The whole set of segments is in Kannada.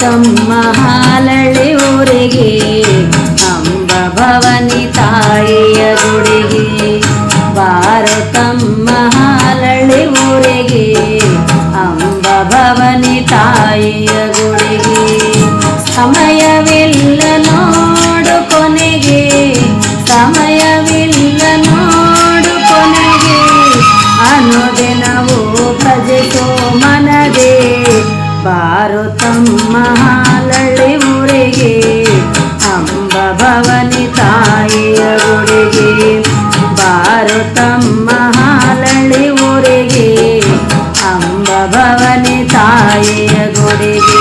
ತಮ್ಮ ಹಾಲಳ್ಳಿ ಊರಿಗೆ ಅಂಬ ಭವಾನಿ ತಾಯಿಯ ಗುಡಿಗೆ. ಬಾರು ತಮ್ಮ ಹಾಲಳ್ಳಿ ಊರಿಗೆ ಅಂಬ ಭವಾನಿ ತಾಯಿಯ ಗುಡಿಗೆ. ಸಮಯವಿಲ್ಲ ನೋಡು ಕೊನೆಗೆ, ಸಮಯವಿಲ್ಲ ನೋಡು ಕೊನೆಗೆ, ಅನುದಿನವೂ ಭಜಿಸೋ ಮನಗೆ. ಬಾರು ತಮ್ಮ ಹಾಲಳ್ಳಿ ಊರಿಗೆ ಅಂಬ ಭವಾನಿ ತಾಯಿಯ ಗುಡಿಗೆ. ಬಾರು ತಮ್ಮ ಹಾಲಳ್ಳಿ ಊರಿಗೆ ಅಂಬ ಭವಾನಿ ತಾಯಿಯ ಗುಡಿಗೆ.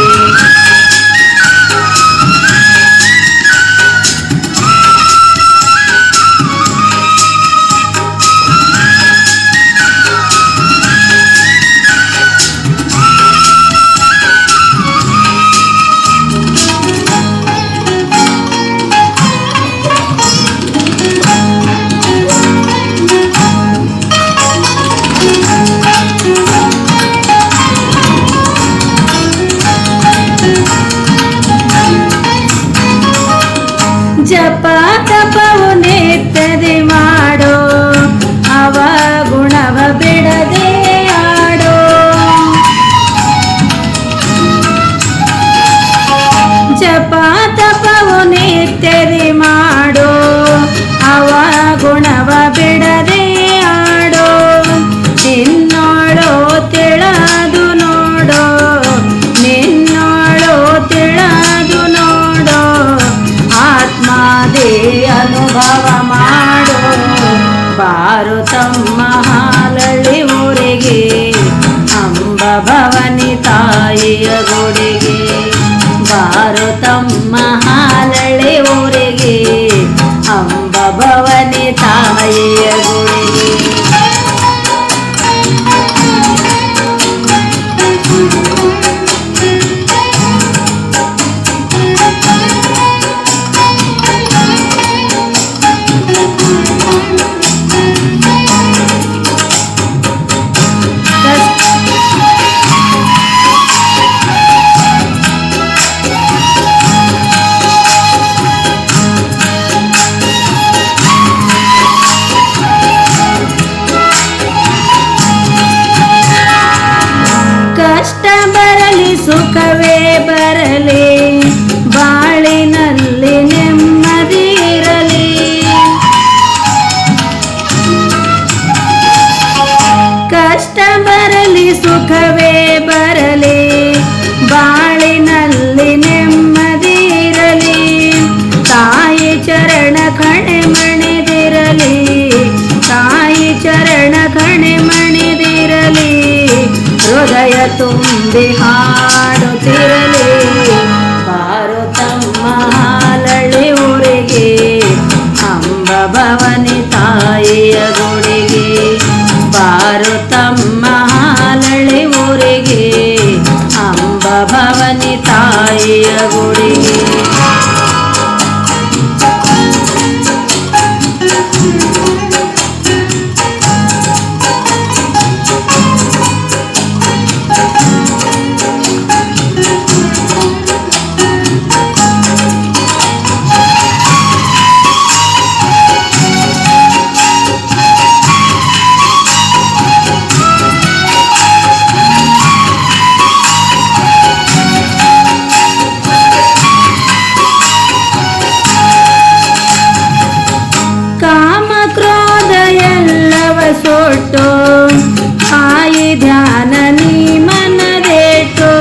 ಜಪ ತಪವು ನಿತ್ಯದಿ ಮಾಡೋ, ಅವ ಗುಣವ ಬಿಡದೆ ಆಡೋ. ಜಪ ತಪವು ನಿತ್ಯದಿ ಮಾಡೋ, ಅವ ಗುಣವ ಬಿಡದೆ ಆಡೋ. ನಿನ್ನೋಳೋ ತಿಳದು ನೋಡೋ, ನಿನ್ನೋಳೋ ತಿಳದು ನೋಡೋ, ಆತ್ಮಾದೇ ಅನುಭವ ಮಾಡೋ. ಬಾರು ತಮ್ಮ ಹಾಲಳ್ಳಿ ಊರಿಗೆ ಅಂಬ ಭವಾನಿ ತಾಯಿಯ ಗುಡಿಗೆ. ಬಾರು ತಮ್ಮ ಹಾಲಳ್ಳಿ ಊರಿಗೆ ಅಂಬ ಭವಾನಿ ತಾಯಿಯ ಗುಡಿಗೆ. ಕಷ್ಟ ಬರಲಿ ಸುಖವೇ ಬರಲಿ, ಬಾಳಿನಲ್ಲಿ ನೆಮ್ಮದಿ ಇರಲಿ. ಕಷ್ಟ ಬರಲಿ ಸುಖವೇ ಬರಲಿ, ಬಾಳಿನಲ್ಲಿ ನೆಮ್ಮದಿ ಇರಲಿ. ತಾಯಿ ಚರಣ ಕಣೆ ಮಣಿದಿರಲಿ, ತಾಯಿ ಚರಣ ಕಣೆ ಮಣಿದಿರಲಿ. ಹೃದಯ ತುಂಬಿ ಹಾಡುತ್ತಿರಲಿ. ಬಾರು ತಮ್ಮ ಹಾಲಳ್ಳಿ ಊರಿಗೆ ಅಂಬ ಭವಾನಿ ತಾಯಿಯ ಗುಡಿಗೆ. ಬಾರು ತಮ್ಮ ಹಾಲಳ್ಳಿ ಊರಿಗೆ ಅಂಬ ಭವಾನಿ ತಾಯಿಯ ಗುಡಿಗೆ. ಸೊಟ್ಟು ಆಯಿ ಧ್ಯಾನ ನೀ ಮನದೇಟು.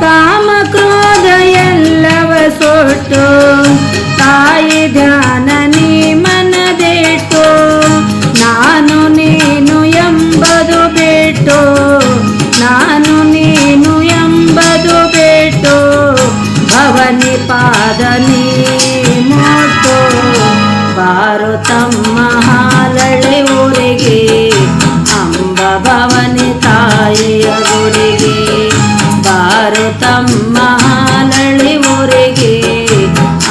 ಕಾಮ ಕ್ರೋಧ ಎಲ್ಲವ ಸೊಟ್ಟು ತಾಯಿ ಧ್ಯಾನ ನೀ ಮನದೇಟು. ನಾನು ನೀನು ಎಂಬುದು ಬೇಟು, ನಾನು ನೀನು ಎಂಬುದು ಬೇಟು. ಭವಾನಿ ಪಾದ ನೀ ಮೋಟು. ಬಾರು ತಮ್ಮ ಹಾಲಳ್ಳಿ ಊರಿಗೆ ಅಂಬ ಭವಾನಿ ತಾಯಿಯ ಗುಡಿಗೆ. ಬಾರು ತಮ್ಮ ಹಾಲಳ್ಳಿ ಊರಿಗೆ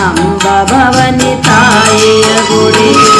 ಅಂಬ ಭವಾನಿ ತಾಯಿಯ ಗುಡಿಗೆ.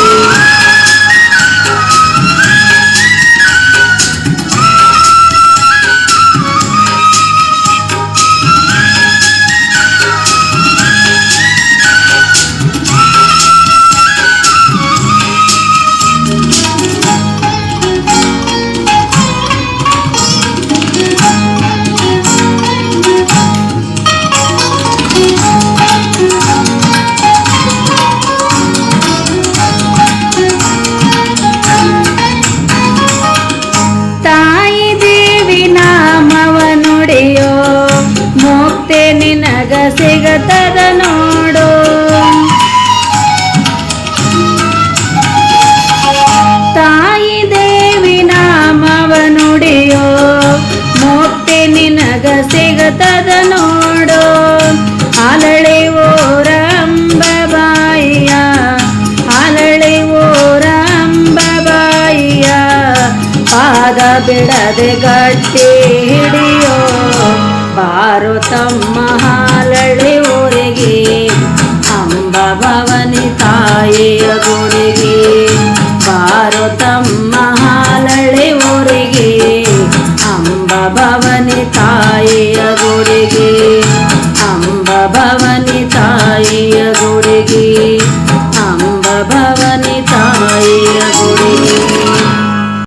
ಬಿಡದೆ ಗಟ್ಟಿ ಹಿಡಿಯೋ ಬಾರೋ ತಮ್ಮ ಹಾಲಳ್ಳಿ ಊರಿಗೆ ಅಂಬ ಭವಾನಿ ತಾಯಿಯ ಗುಡಿಗೆ ಬಾರೋ ತಮ್ಮ ಹಾಲಳ್ಳಿ ಊರಿಗೆ ಅಂಬ ಭವಾನಿ ತಾಯಿಯ ಗುಡಿಗೆ ಅಂಬ ಭವಾನಿ ತಾಯಿಯ ಗುಡಿಗೆ